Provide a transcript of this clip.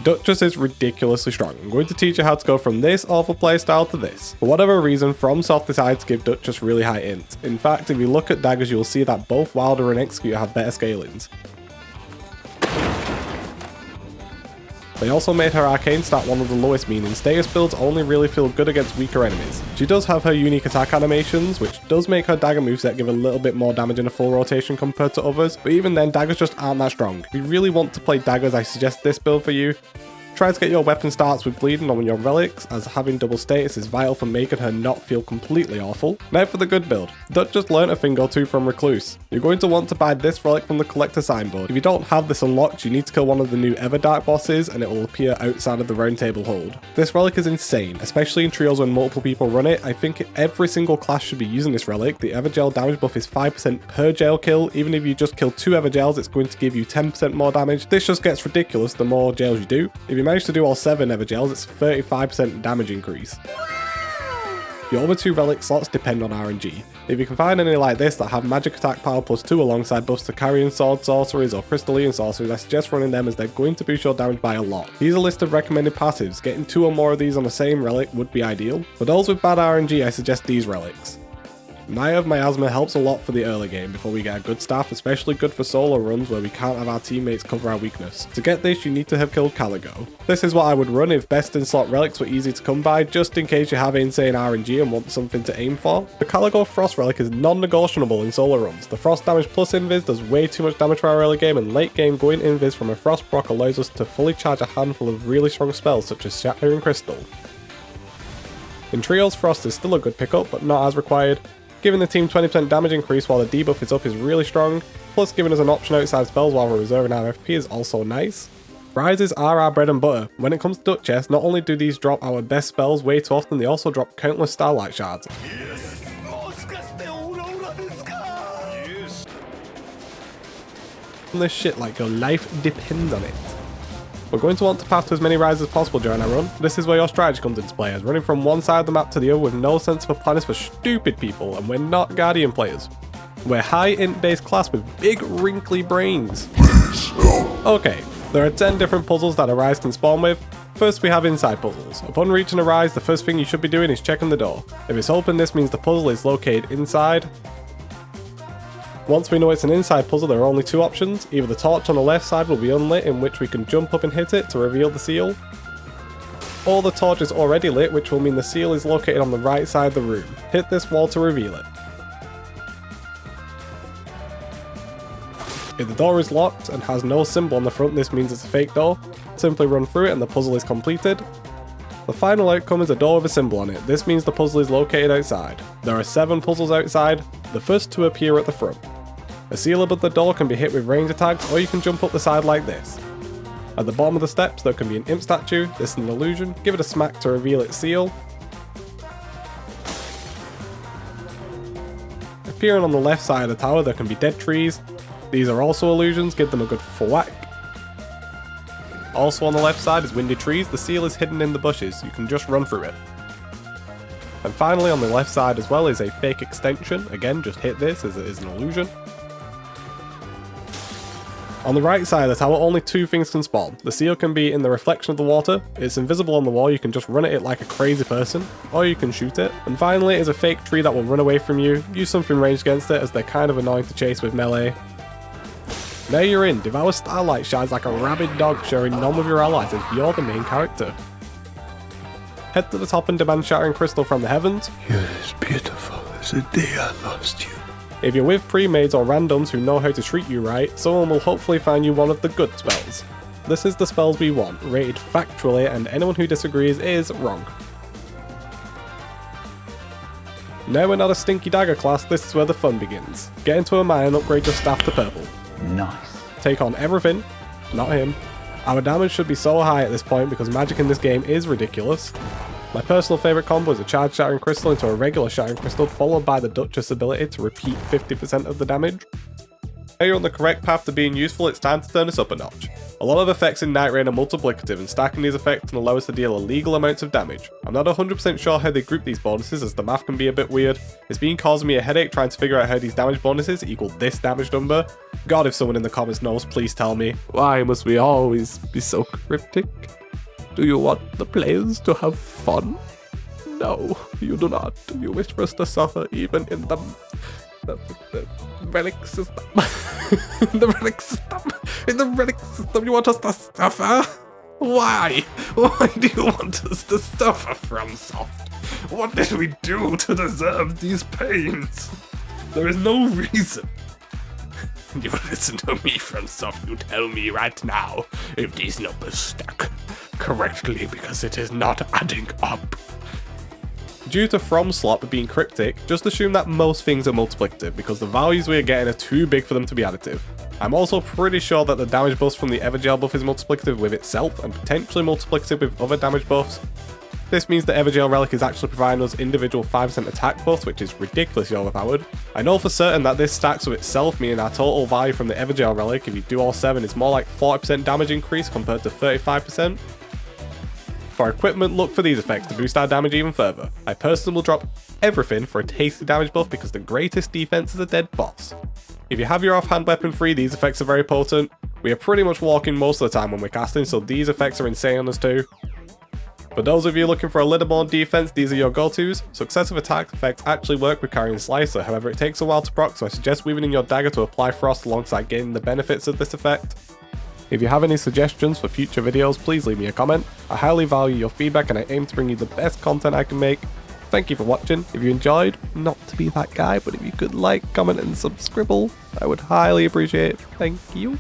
Duchess is ridiculously strong. I'm going to teach you how to go from this awful playstyle to this. For whatever reason, FromSoft decided to give Duchess really high int. In fact, if you look at daggers, you will see that both Wilder and Execute have better scalings. They also made her arcane stat one of the lowest, meaning status builds only really feel good against weaker enemies. She does have her unique attack animations, which does make her dagger moveset give a little bit more damage in a full rotation compared to others, but even then daggers just aren't that strong. If you really want to play daggers, I suggest this build for you. Try to get your weapon starts with bleeding on your relics, as having double status is vital for making her not feel completely awful. Now for the good build. Duchess learnt a thing or two from Recluse. You're going to want to buy this relic from the collector signboard. If you don't have this unlocked, you need to kill one of the new Everdark bosses and it will appear outside of the round table hold. This relic is insane, especially in trios when multiple people run it. I think every single class should be using this relic. The Evergel damage buff is 5% per jail kill. Even if you just kill 2 Evergels, it's going to give you 10% more damage. This just gets ridiculous the more jails you do. If you manage to do all 7 Evergels, it's 35% damage increase. Your other 2 relic slots depend on RNG. If you can find any like this that have magic attack power +2 alongside buffs to carrying sword sorceries or crystalline sorceries, I suggest running them as they're going to boost your damage by a lot. Here's a list of recommended passives. Getting 2 or more of these on the same relic would be ideal. For those with bad RNG, I suggest these relics. Knight of Miasma helps a lot for the early game before we get a good staff, especially good for solo runs where we can't have our teammates cover our weakness. To get this, you need to have killed Caligo. This is what I would run if best in slot relics were easy to come by, just in case you have insane RNG and want something to aim for. The Caligo Frost relic is non-negotiable in solo runs. The Frost damage plus invis does way too much damage for our early game, and late game going invis from a Frost proc allows us to fully charge a handful of really strong spells such as Shattering Crystal. In trios, Frost is still a good pickup, but not as required. Giving the team 20% damage increase while the debuff is up is really strong, plus giving us an option outside spells while we're reserving our FP is also nice. Rises are our bread and butter. When it comes to Duchess, not only do these drop our best spells way too often, they also drop countless Starlight Shards. This shit like your life depends on it. We're going to want to pass to as many rises as possible during our run. This is where your strategy comes into play, as running from one side of the map to the other with no sense of a plan is for stupid people, and we're not Guardian players. We're high int based class with big wrinkly brains. Okay, there are 10 different puzzles that a rise can spawn with. First we have inside puzzles. Upon reaching a rise, the first thing you should be doing is checking the door. If it's open, this means the puzzle is located inside. Once we know it's an inside puzzle, there are only 2 options. Either the torch on the left side will be unlit, in which we can jump up and hit it to reveal the seal, or the torch is already lit, which will mean the seal is located on the right side of the room. Hit this wall to reveal it. If the door is locked and has no symbol on the front, this means it's a fake door. Simply run through it and the puzzle is completed. The final outcome is a door with a symbol on it. This means the puzzle is located outside. There are 7 puzzles outside. The first 2 appear at the front. A seal above the door can be hit with range attacks, or you can jump up the side like this. At the bottom of the steps there can be an imp statue. This is an illusion. Give it a smack to reveal its seal. Appearing on the left side of the tower there can be dead trees. These are also illusions. Give them a good thwack. Also on the left side is windy trees. The seal is hidden in the bushes. You can just run through it. And finally on the left side as well is a fake extension. Again, just hit this as it is an illusion. On the right side of the tower, only 2 things can spawn. The seal can be in the reflection of the water. It's invisible on the wall, you can just run at it like a crazy person, or you can shoot it. And finally is a fake tree that will run away from you. Use something ranged against it, as they're kind of annoying to chase with melee. Now you're in. Devour Starlight Shards like a rabid dog, sharing none with your allies as you're the main character. Head to the top and demand Shattering Crystal from the heavens. You're as beautiful as the day I lost you. If you're with pre-mades or randoms who know how to treat you right, someone will hopefully find you one of the good spells. This is the spells we want, rated factually, and anyone who disagrees is wrong. Now we're not a stinky dagger class, this is where the fun begins. Get into a mine and upgrade your staff to purple. Nice. Take on everything, not him. Our damage should be so high at this point because magic in this game is ridiculous. My personal favourite combo is a charged Shattering Crystal into a regular Shattering Crystal, followed by the Duchess ability to repeat 50% of the damage. Now you're on the correct path to being useful, it's time to turn this up a notch. A lot of effects in nightreign are multiplicative, and stacking these effects can allow us to deal illegal amounts of damage. I'm not 100% sure how they group these bonuses, as the math can be a bit weird. It's been causing me a headache trying to figure out how these damage bonuses equal this damage number. God, if someone in the comments knows, please tell me. Why must we always be so cryptic? Do you want the players to have fun? No, you do not. You wish for us to suffer even in the relic system. The relic system. In the relic system, you want us to suffer? Why? Why do you want us to suffer, FromSoft? What did we do to deserve these pains? There is no reason. You listen to me, FromSoft. You tell me right now if these numbers stack correctly, because it is not adding up. Due to FromSlop being cryptic, just assume that most things are multiplicative, because the values we are getting are too big for them to be additive. I'm also pretty sure that the damage buff from the Evergel buff is multiplicative with itself, and potentially multiplicative with other damage buffs. This means the Evergel relic is actually providing us individual 5% attack buffs, which is ridiculously overpowered. I know for certain that this stacks with itself, meaning our total value from the Evergel relic, if you do all 7, is more like 40% damage increase compared to 35%. For equipment, look for these effects to boost our damage even further. I personally will drop everything for a tasty damage buff, because the greatest defense is a dead boss. If you have your offhand weapon free, these effects are very potent. We are pretty much walking most of the time when we're casting, so these effects are insane on us too. For those of you looking for a little more defense, these are your go-tos. Successive attack effects actually work with carrying Slicer, however it takes a while to proc, so I suggest weaving in your dagger to apply frost alongside getting the benefits of this effect. If you have any suggestions for future videos, please leave me a comment. I highly value your feedback and I aim to bring you the best content I can make. Thank you for watching. If you enjoyed, not to be that guy, but if you could like, comment and subscribe, I would highly appreciate it. Thank you.